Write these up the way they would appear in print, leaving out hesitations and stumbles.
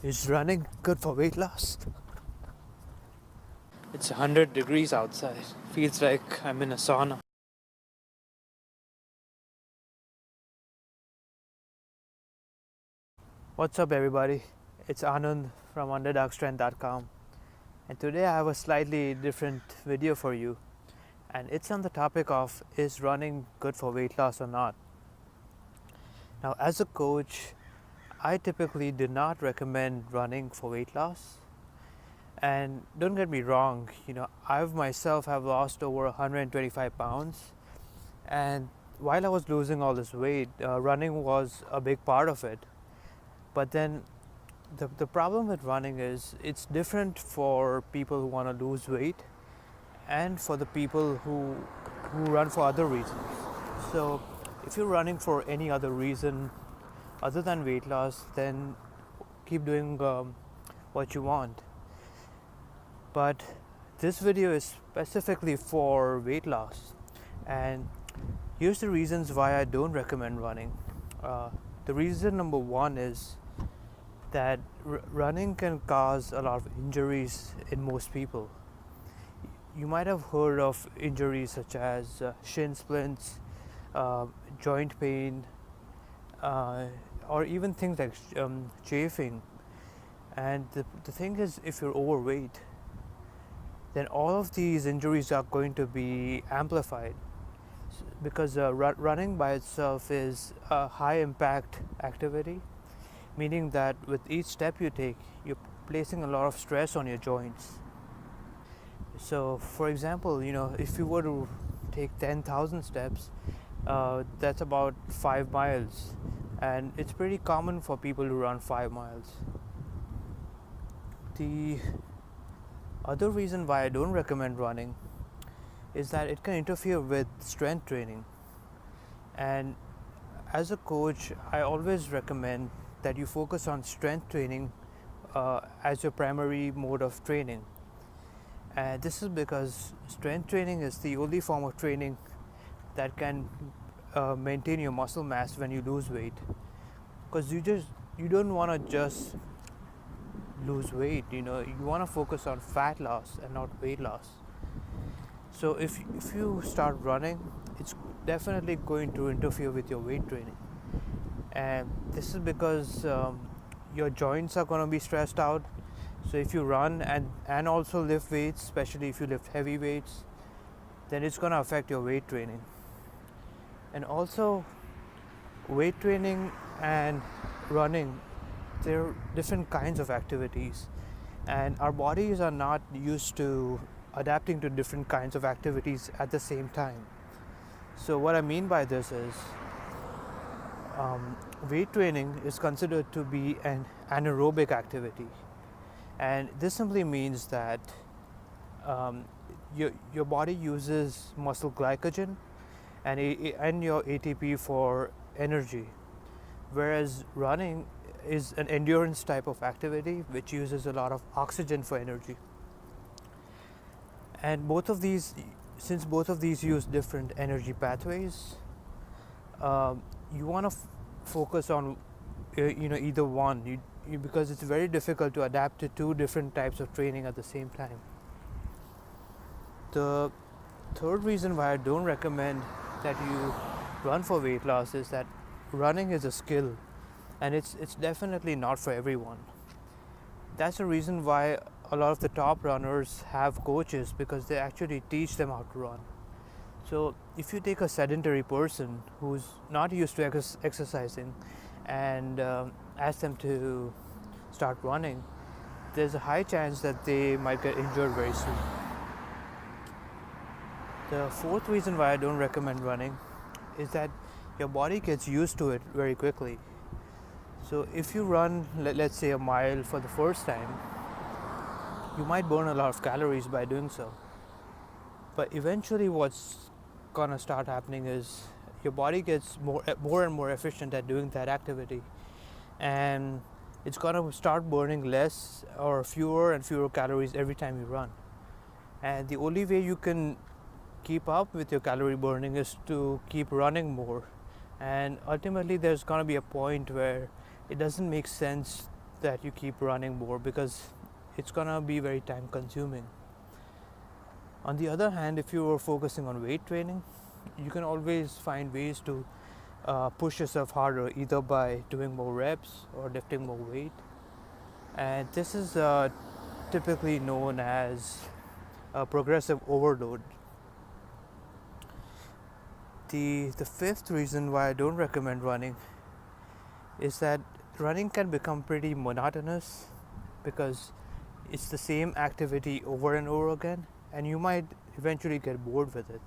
Is running good for weight loss? It's 100 degrees outside. Feels like I'm in a sauna. What's up, everybody? It's Anand from underdogstrength.com, and today I have a slightly different video for you, and it's on the topic of is running good for weight loss or not. Now, as a coach, I typically do not recommend running for weight loss. And don't get me wrong, I myself have lost over 125 pounds, and while I was losing all this weight, running was a big part of it. But then the problem with running is it's different for people who want to lose weight and for the people who run for other reasons. So if you're running for any other reason other than weight loss, then keep doing what you want. But this video is specifically for weight loss, and here's the reasons why I don't recommend running. The reason number one is that running can cause a lot of injuries in most people. You might have heard of injuries such as shin splints, joint pain, or even things like chafing. And the thing is, if you're overweight, then all of these injuries are going to be amplified, because running by itself is a high impact activity, meaning that with each step you take, you're placing a lot of stress on your joints. So for example, if you were to take 10,000 steps, that's about 5 miles, and it's pretty common for people to run 5 miles. The other reason why I don't recommend running is that it can interfere with strength training. And as a coach, I always recommend that you focus on strength training as your primary mode of training. And this is because strength training is the only form of training that can maintain your muscle mass when you lose weight. Because you don't want to just lose weight, you want to focus on fat loss and not weight loss. So if you start running, it's definitely going to interfere with your weight training, and this is because your joints are going to be stressed out. So if you run and also lift weights, especially if you lift heavy weights, then it's going to affect your weight training. And also, weight training and running, they're different kinds of activities, and our bodies are not used to adapting to different kinds of activities at the same time. So what I mean by this is, weight training is considered to be an anaerobic activity, and this simply means that your body uses muscle glycogen and your ATP for energy, whereas running is an endurance type of activity which uses a lot of oxygen for energy. And since both of these use different energy pathways, you want to focus on either one, because it's very difficult to adapt to two different types of training at the same time. The third reason why I don't recommend that you run for weight loss is that running is a skill, and it's definitely not for everyone. That's the reason why a lot of the top runners have coaches, because they actually teach them how to run. So if you take a sedentary person who's not used to exercising and ask them to start running, there's a high chance that they might get injured very soon. The fourth reason why I don't recommend running is that your body gets used to it very quickly. So if you run, let's say, a mile for the first time, you might burn a lot of calories by doing so. But eventually what's gonna start happening is your body gets more and more efficient at doing that activity, and it's gonna start burning less or fewer and fewer calories every time you run. And the only way you can keep up with your calorie burning is to keep running more. And ultimately there's gonna be a point where it doesn't make sense that you keep running more, because it's gonna be very time consuming. On the other hand, if you are focusing on weight training, you can always find ways to push yourself harder, either by doing more reps or lifting more weight. And this is typically known as progressive overload. The fifth reason why I don't recommend running is that running can become pretty monotonous, because it's the same activity over and over again, and you might eventually get bored with it.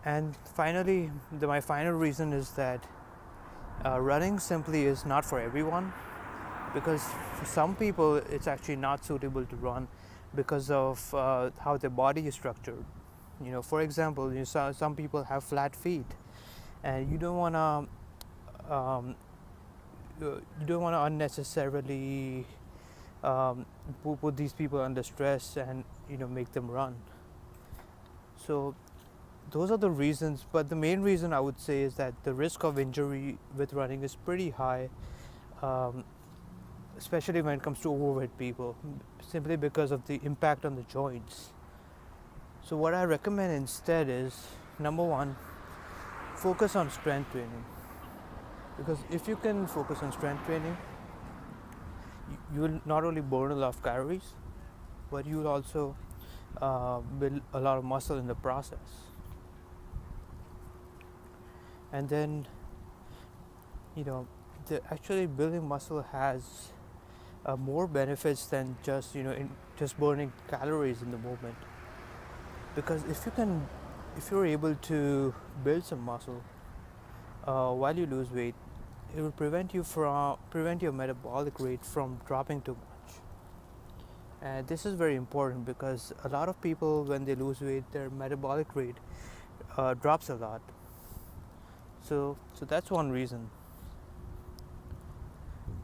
And finally, my final reason is that running simply is not for everyone, because for some people it's actually not suitable to run because of how their body is structured. For example, some people have flat feet, and you don't want to unnecessarily put these people under stress and make them run. So those are the reasons, but the main reason I would say is that the risk of injury with running is pretty high, especially when it comes to overweight people, simply because of the impact on the joints. So what I recommend instead is, number one, focus on strength training. Because if you can focus on strength training, you will not only burn a lot of calories, but you will also build a lot of muscle in the process. And then, actually building muscle has more benefits than just just burning calories in the moment. Because if you're able to build some muscle while you lose weight, it will prevent your metabolic rate from dropping too much. And this is very important, because a lot of people, when they lose weight, their metabolic rate drops a lot. So that's one reason.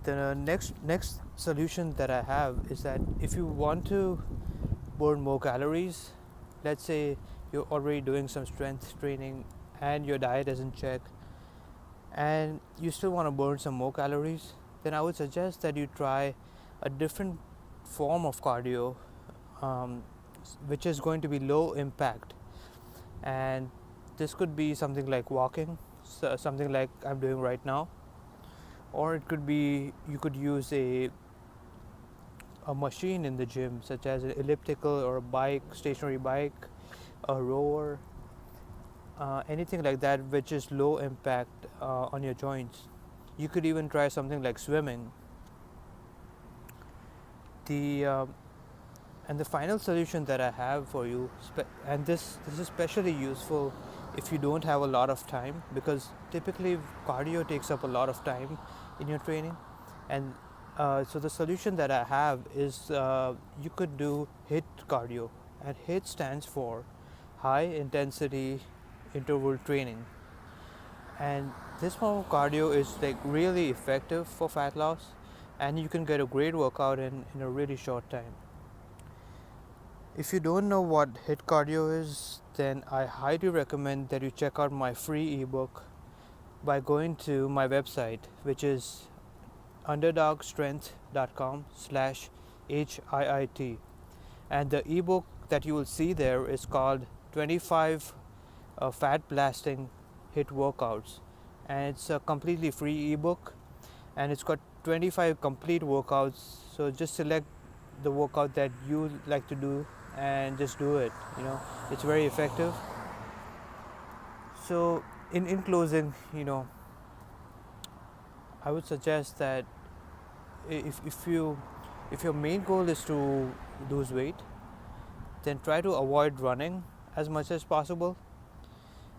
The next solution that I have is that if you want to burn more calories, let's say you're already doing some strength training and your diet is in check, and you still want to burn some more calories, then I would suggest that you try a different form of cardio, which is going to be low impact. And this could be something like walking, something like I'm doing right now, or it could be you could use a machine in the gym, such as an elliptical or a bike, stationary bike, a rower, anything like that which is low impact on your joints. You could even try something like swimming. And the final solution that I have for you, and this is especially useful if you don't have a lot of time, because typically cardio takes up a lot of time in your training. And so the solution that I have is you could do HIIT Cardio, and HIIT stands for high intensity interval training. And this form of cardio is like really effective for fat loss, and you can get a great workout in a really short time. If you don't know what HIIT Cardio is, then I highly recommend that you check out my free ebook by going to my website, which is underdogstrength.com/HIIT. And the ebook that you will see there is called 25 Fat Blasting HIIT Workouts. And it's a completely free ebook, and it's got 25 complete workouts. So just select the workout that you like to do and just do it. It's very effective. So in closing, I would suggest that if your main goal is to lose weight, then try to avoid running as much as possible,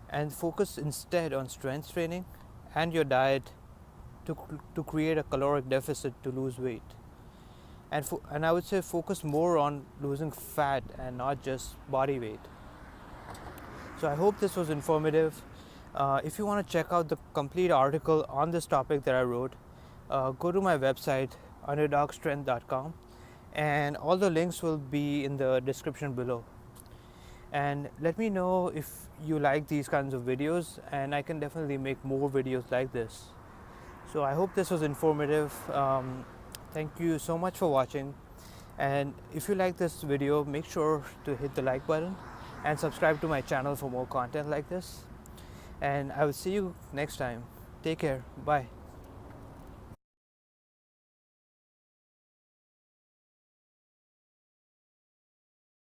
and focus instead on strength training and your diet to create a caloric deficit to lose weight. And I would say focus more on losing fat and not just body weight. So I hope this was informative. If you want to check out the complete article on this topic that I wrote, go to my website, underdogstrength.com, and all the links will be in the description below. And let me know if you like these kinds of videos, and I can definitely make more videos like this. So I hope this was informative. Thank you so much for watching, and if you like this video, make sure to hit the like button and subscribe to my channel for more content like this, and I will see you next time. Take care. Bye.